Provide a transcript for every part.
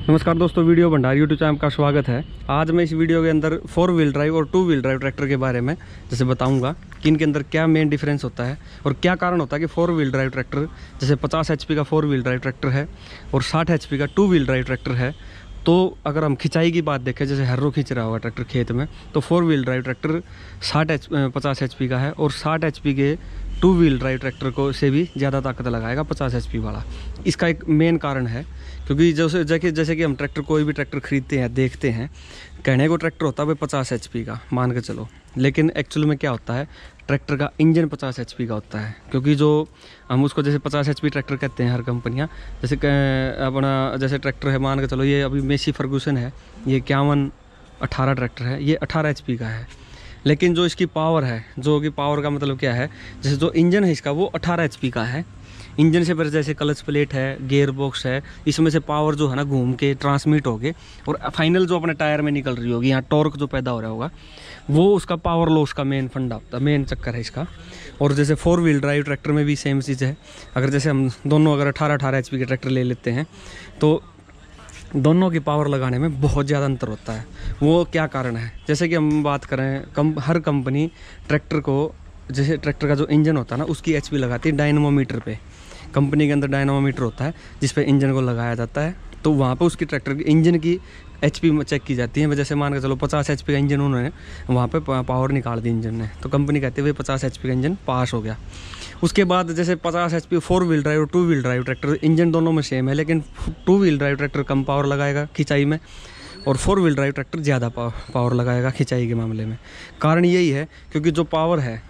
नमस्कार दोस्तों, वीडियो भंडार यूट्यूब चैनल का स्वागत है। आज मैं इस वीडियो के अंदर 4 व्हील ड्राइव और 2 व्हील ड्राइव ट्रैक्टर के बारे में जैसे बताऊंगा कि इनके अंदर क्या मेन डिफरेंस होता है और क्या कारण होता है कि 4 व्हील ड्राइव ट्रैक्टर जैसे 50 HP का 4 व्हील ड्राइव ट्रैक्टर है और 60 HP का 2 व्हील ड्राइव ट्रैक्टर है। तो अगर हम खिंचाई की बात देखें, जैसे हर्रो खींच रहा होगा ट्रैक्टर खेत में, तो 4 व्हील ड्राइव ट्रैक्टर 50 HP का है और 60 HP के 2 व्हील ड्राइव ट्रैक्टर को से भी ज़्यादा ताकत लगाएगा 50 HP वाला। इसका एक मेन कारण है क्योंकि जैसे कि हम ट्रैक्टर कोई भी ट्रैक्टर खरीदते हैं, देखते हैं, कहने को ट्रैक्टर होता है भाई 50 HP का, मान के चलो, लेकिन एक्चुअल में क्या होता है, ट्रैक्टर का इंजन 50 HP का होता है। क्योंकि जो हम उसको जैसे 50 HP ट्रैक्टर कहते हैं हर कंपनियां, जैसे अपना जैसे ट्रैक्टर है, मान के चलो ये अभी मेसी फर्गूसन है, ये 5118 ट्रैक्टर है, ये 18 HP का है। लेकिन जो इसकी पावर है, जो कि पावर का मतलब क्या है, जैसे जो इंजन है इसका वो 18 HP का है। इंजन से फिर जैसे क्लच प्लेट है, गियर बॉक्स है, इसमें से पावर जो है ना घूम के ट्रांसमिट होके और फाइनल जो अपने टायर में निकल रही होगी, यहाँ टॉर्क जो पैदा हो रहा होगा, वो उसका पावर लॉस का मेन फंडा होता है, मेन चक्कर है इसका। और जैसे 4 व्हील ड्राइव ट्रैक्टर में भी सेम चीज़ है। अगर जैसे हम दोनों अगर 18 HP के ट्रैक्टर ले लेते हैं तो दोनों की पावर लगाने में बहुत ज़्यादा अंतर होता है। वो क्या कारण है, जैसे कि हम बात करें, हर कंपनी ट्रैक्टर को, जैसे ट्रैक्टर का जो इंजन होता है ना, उसकी HP लगाती है डायनमोमीटर पे। कंपनी के अंदर डायनमोमीटर होता है जिस पे इंजन को लगाया जाता है, तो वहाँ पे उसकी ट्रैक्टर की इंजन की HP चेक की जाती है। जैसे मान के चलो 50 HP का इंजन उन्होंने वहाँ पे पावर निकाल दी इंजन ने, तो कंपनी कहती है भाई 50 HP का इंजन पास हो गया। उसके बाद जैसे 50 HP 4 व्हील ड्राइव और 2 व्हील ड्राइव ट्रैक्टर, इंजन दोनों में सेम है, लेकिन 2 व्हील ड्राइव ट्रैक्टर कम पावर लगाएगा खिंचाई में और 4 व्हील ड्राइव ट्रैक्टर ज़्यादा पावर लगाएगा खिंचाई के मामले में। कारण यही है क्योंकि जो पावर है,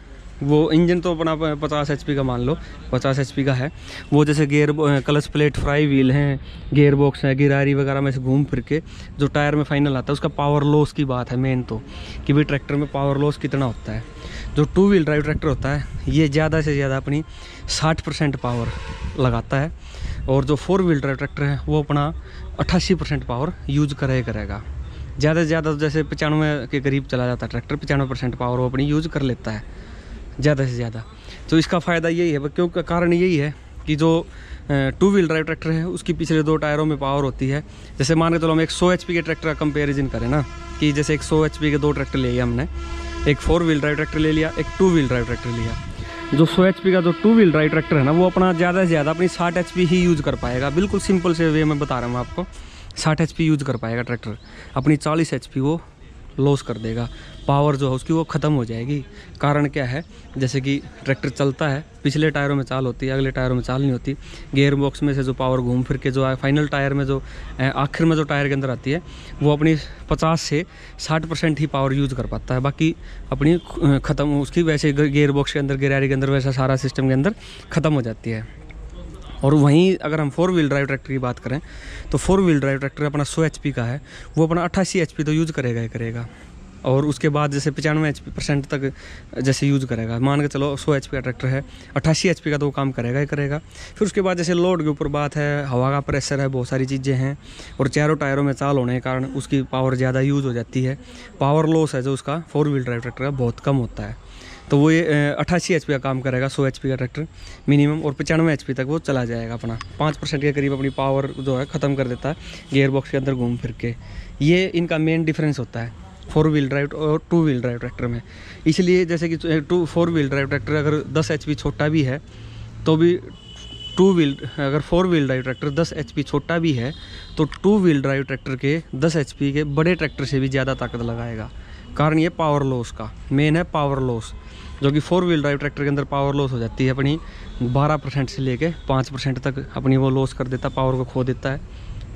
वो इंजन तो अपना 50 HP का मान लो, 50 HP का है, वो जैसे क्लच प्लेट, फ्राई व्हील हैं, गियर बॉक्स है, गिरारी वगैरह में से घूम फिर के जो टायर में फाइनल आता है, उसका पावर लॉस की बात है मेन तो, कि भाई ट्रैक्टर में पावर लॉस कितना होता है। जो 2 व्हील ड्राइव ट्रैक्टर होता है ये ज़्यादा से ज़्यादा अपनी 60% पावर लगाता है और जो 4 व्हील ड्राइव ट्रैक्टर है वो अपना 88% पावर यूज करेगा। ज़्यादा से ज़्यादा जैसे 95 के करीब चला जाता है ट्रैक्टर, 95% पावर वो अपनी यूज कर लेता है ज़्यादा से ज़्यादा। तो इसका फ़ायदा यही है, क्योंकि कारण यही है कि जो 2 व्हील ड्राइव ट्रैक्टर है उसकी पिछले 2 टायरों में पावर होती है। जैसे मान के चलो हम एक 100 HP के ट्रैक्टर का कंपेरिजन करें ना, कि जैसे एक 100 HP के 2 ट्रैक्टर ले लिया हमने, एक 4 व्हील ड्राइव ट्रैक्टर ले लिया, एक 2 व्हील ड्राइव ट्रैक्टर लिया। जो 100 HP का जो 2 व्हील ड्राइव ट्रैक्टर है ना, वो अपना ज़्यादा से ज़्यादा अपनी 60 HP ही यूज़ कर पाएगा। बिल्कुल सिंपल से वे में बता रहा हूँ मैं आपको, 60 HP यूज़ कर पाएगा ट्रैक्टर, अपनी 40 HP वो लॉस कर देगा, पावर जो है उसकी वो ख़त्म हो जाएगी। कारण क्या है, जैसे कि ट्रैक्टर चलता है, पिछले टायरों में चाल होती है, अगले टायरों में चाल नहीं होती, गियर बॉक्स में से जो पावर घूम फिर के जो है फाइनल टायर में, जो आखिर में जो टायर के अंदर आती है, वो अपनी 50 से 60% ही पावर यूज़ कर पाता है, बाकी अपनी ख़त्म उसकी वैसे गियर बॉक्स के अंदर, गिरारी के अंदर, वैसा सारा सिस्टम के अंदर ख़त्म हो जाती है। और वहीं अगर हम 4 व्हील ड्राइव ट्रैक्टर की बात करें तो 4 व्हील ड्राइव ट्रैक्टर अपना 100 HP का है, वो अपना 88 HP तो यूज़ करेगा ही करेगा, और उसके बाद जैसे 95% तक जैसे यूज़ करेगा। मान के चलो 100 HP का ट्रैक्टर है, 88 HP का तो वो काम करेगा ही करेगा। फिर उसके बाद जैसे लोड के ऊपर बात है, हवा का प्रेशर है, बहुत सारी चीज़ें हैं, और चारों टायरों में चाल होने के कारण उसकी पावर ज़्यादा यूज़ हो जाती है। पावर लॉस है जो उसका 4 व्हील ड्राइव ट्रैक्टर का बहुत कम होता है, तो वो ये 88 HP का काम करेगा 100 HP का ट्रैक्टर मिनिमम, और 95 HP तक वो चला जाएगा। अपना 5% के करीब अपनी पावर जो है ख़त्म कर देता है गियर बॉक्स के अंदर घूम फिर के। ये इनका मेन डिफरेंस होता है 4 व्हील ड्राइव और 2 व्हील ड्राइव ट्रैक्टर में। इसलिए जैसे कि 4 व्हील ड्राइव ट्रैक्टर अगर 10 HP छोटा भी है तो भी अगर 4 व्हील ड्राइव ट्रैक्टर 10 HP छोटा भी है तो 2 व्हील ड्राइव ट्रैक्टर के 10 HP के बड़े ट्रैक्टर से भी ज़्यादा ताकत लगाएगा। कारण ये पावर लॉस का मेन है, पावर लॉस, जो कि 4 व्हील ड्राइव ट्रैक्टर के अंदर पावर लॉस हो जाती है अपनी 12% से लेके 5% तक अपनी वो लॉस कर देता, पावर को खो देता है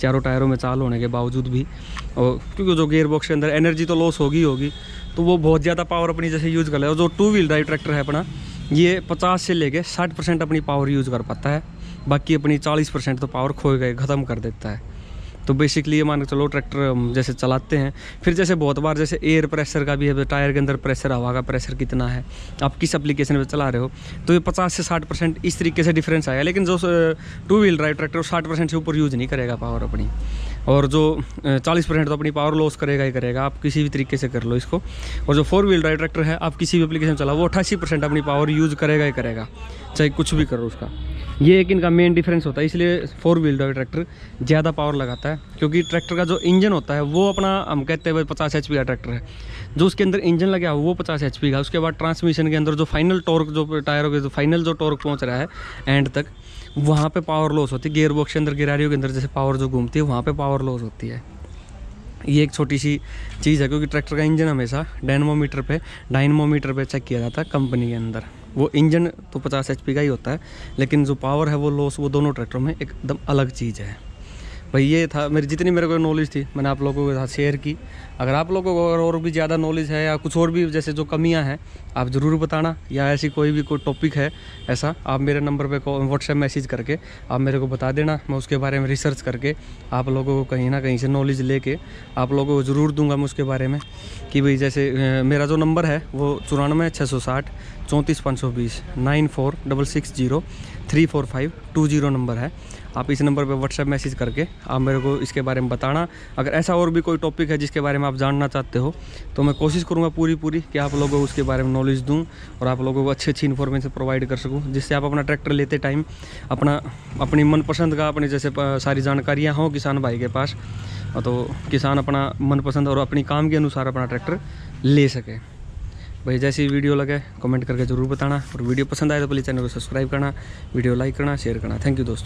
चारों टायरों में चाल होने के बावजूद भी। और क्योंकि जो गियर बॉक्स के अंदर एनर्जी तो लॉस होगी, तो वो बहुत ज़्यादा पावर अपनी जैसे यूज़ कर ले। और जो 2 व्हील ड्राइव ट्रैक्टर है अपना, ये 50 से लेके 60% अपनी पावर यूज़ कर पाता है, बाकी अपनी 40% तो पावर खो गए ख़त्म कर देता है। तो बेसिकली ये मान के चलो ट्रैक्टर जैसे चलाते हैं, फिर जैसे बहुत बार जैसे एयर प्रेशर का भी है, टायर के अंदर प्रेशर, हवा का प्रेशर कितना है, आप किस एप्लीकेशन में चला रहे हो, तो ये 50 से 60% इस तरीके से डिफरेंस आएगा। लेकिन जो 2 व्हील ड्राइव ट्रैक्टर 60% से ऊपर यूज़ नहीं करेगा पावर अपनी, और जो 40% तो अपनी पावर लॉस करेगा ही करेगा, आप किसी भी तरीके से कर लो इसको। और जो 4 व्हील ड्राइव ट्रैक्टर है, आप किसी भी एप्लीकेशन चलाओ, वो 88% अपनी पावर यूज़ करेगा ही करेगा, चाहे कुछ भी करो उसका। ये एक इनका मेन डिफरेंस होता है, इसलिए 4 व्हील ड्राइव ट्रैक्टर ज़्यादा पावर लगाता है। क्योंकि ट्रैक्टर का जो इंजन होता है वो अपना, हम कहते हैं 50 HP का ट्रैक्टर है, जो उसके अंदर इंजन लगा हुआ वो 50 HP का। उसके बाद ट्रांसमिशन के अंदर जो फाइनल टॉर्क, जो टायरों के जो फाइनल जो टॉर्क पहुँच रहा है एंड तक, वहाँ पे पावर लॉस होती है। गियर बॉक्स के अंदर, गिरारियों के अंदर जैसे पावर जो घूमती है, वहाँ पे पावर लॉस होती है। ये एक छोटी सी चीज़ है, क्योंकि ट्रैक्टर का इंजन हमेशा डायनमोमीटर पे चेक किया जाता है कंपनी के अंदर। वो इंजन तो 50 HP का ही होता है, लेकिन जो पावर है वो लॉस, वो दोनों ट्रैक्टरों में एकदम अलग चीज़ है। भाई ये था मेरी जितनी मेरे को नॉलेज थी, मैंने आप लोगों के साथ शेयर की। अगर आप लोगों को और भी ज़्यादा नॉलेज है या कुछ और भी जैसे जो कमियां हैं, आप ज़रूर बताना, या ऐसी कोई टॉपिक है ऐसा, आप मेरे नंबर पे व्हाट्सएप मैसेज करके आप मेरे को बता देना। मैं उसके बारे में रिसर्च करके आप लोगों को कहीं ना कहीं से नॉलेज लेके आप लोगों को ज़रूर दूंगा मैं उसके बारे में। कि भाई जैसे मेरा जो नंबर है वो 94 660 34 520 94 660 34520 नंबर है। आप इस नंबर पे व्हाट्सएप मैसेज करके आप मेरे को इसके बारे में बताना। अगर ऐसा और भी कोई टॉपिक है जिसके बारे में आप जानना चाहते हो, तो मैं कोशिश करूँगा पूरी कि आप लोगों को उसके बारे में नॉलेज दूँ और आप लोगों को अच्छी इन्फॉर्मेशन प्रोवाइड कर सकूँ, जिससे आप अपना ट्रैक्टर लेते टाइम अपनी मनपसंद का, अपनी जैसे सारी जानकारियाँ हों किसान भाई के पास, तो किसान अपना मनपसंद और अपनी काम के अनुसार अपना ट्रैक्टर ले सके। भाई जैसी वीडियो लगे कमेंट करके ज़रूर बताना, और वीडियो पसंद आए तो प्लीज़ चैनल को सब्सक्राइब करना, वीडियो लाइक करना, शेयर करना। थैंक यू दोस्तों।